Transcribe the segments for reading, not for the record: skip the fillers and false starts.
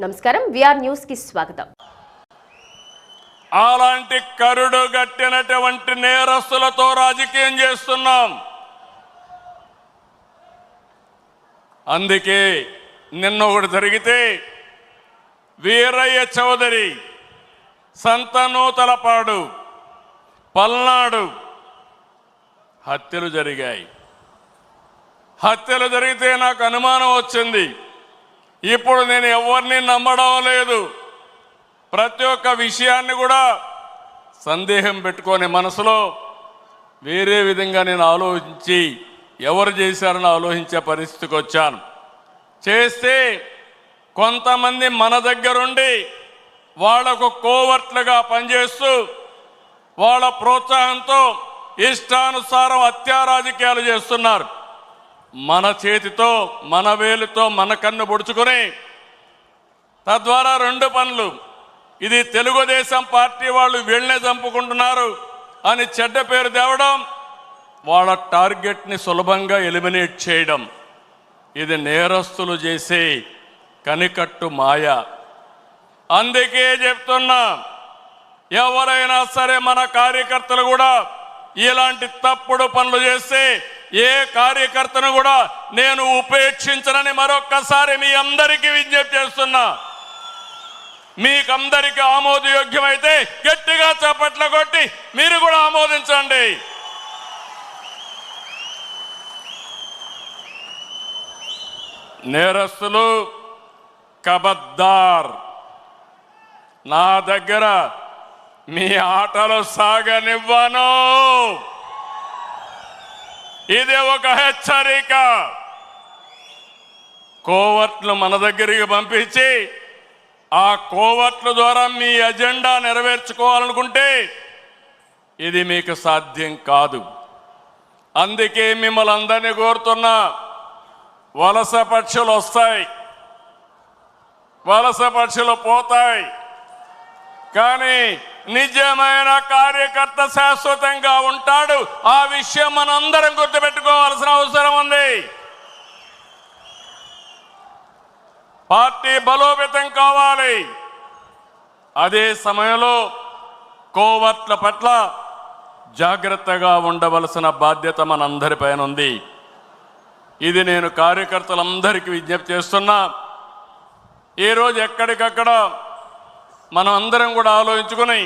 నమస్కారం, VR news కి స్వాగతం. అలాంటి కరుడు గట్టినటువంటి నేరస్తులతో రాజకీయం చేస్తున్నాం. అందుకే నిన్న ఒకటి జరిగితే వీరయ్య చౌదరి, సంతనూతలపాడు, పల్నాడు హత్యలు జరిగాయి. హత్యలు జరిగితే నాకు అనుమానం వచ్చింది. ఇప్పుడు నేను ఎవరిని నమ్మడం లేదు. ప్రతి ఒక్క విషయాన్ని కూడా సందేహం పెట్టుకొని మనసులో వేరే విధంగా నేను ఆలోచించి ఎవరు చేశారని ఆలోచించే పరిస్థితికి వచ్చాను. చేస్తే కొంతమంది మన దగ్గరుండి వాళ్లకు కోవర్ట్లుగా పనిచేస్తూ వాళ్ళ ప్రోత్సాహంతో ఇష్టానుసారం హత్యా రాజకీయాలు చేస్తున్నారు. మన చేతితో మన వేలుతో మన కన్ను పొడుచుకొని తద్వారా రెండు పనులు, ఇది తెలుగుదేశం పార్టీ వాళ్ళు వీళ్ళనే చంపుకుంటున్నారు అని చెడ్డ పేరు తేవడం, వాళ్ళ టార్గెట్ని సులభంగా ఎలిమినేట్ చేయడం, ఇది నేరస్తులు చేసే కనికట్టు మాయ. అందుకే చెప్తున్నా, ఎవరైనా సరే మన కార్యకర్తలు కూడా ఇలాంటి తప్పుడు పనులు చేస్తే ఏ కార్యకర్తను కూడా నేను ఉపేక్షించనని మరొక్కసారి మీ అందరికీ విజ్ఞప్తి చేస్తున్నా. మీకందరికీ ఆమోదయోగ్యమైతే గట్టిగా చప్పట్లు కొట్టి మీరు కూడా ఆమోదించండి. నేరస్తులు కబద్దార్, నా దగ్గర మీ ఆటలు సాగనివ్వను. ఇది ఒక హెచ్చరిక. కోవర్ట్లు మన దగ్గరికి పంపించి ఆ కోవర్ట్ల ద్వారా మీ అజెండా నెరవేర్చుకోవాలనుకుంటే ఇది మీకు సాధ్యం కాదు. అందుకే మిమ్మల్ని అందరినీ కోరుతున్నా, వలస పక్షులు వస్తాయి, వలస పక్షులు పోతాయి, కానీ నిజమైన కార్యకర్త శాశ్వతంగా ఉంటాడు. ఆ విషయం మనందరం గుర్తుపెట్టుకోవాల్సిన అవసరం ఉంది. పార్టీ బలోపేతం కావాలి. అదే సమయంలో కోవర్ట్ల పట్ల జాగ్రత్తగా ఉండవలసిన బాధ్యత మనందరిపైన ఉంది. ఇది నేను కార్యకర్తలందరికీ విజ్ఞప్తి చేస్తున్నా. ఈరోజు ఎక్కడికక్కడ మనం అందరం కూడా ఆలోచించుకుని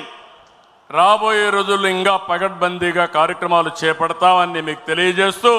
రాబోయే రోజుల్లో ఇంకా పగడ్బందీగా కార్యక్రమాలు చేపడతామని మీకు తెలియజేస్తూ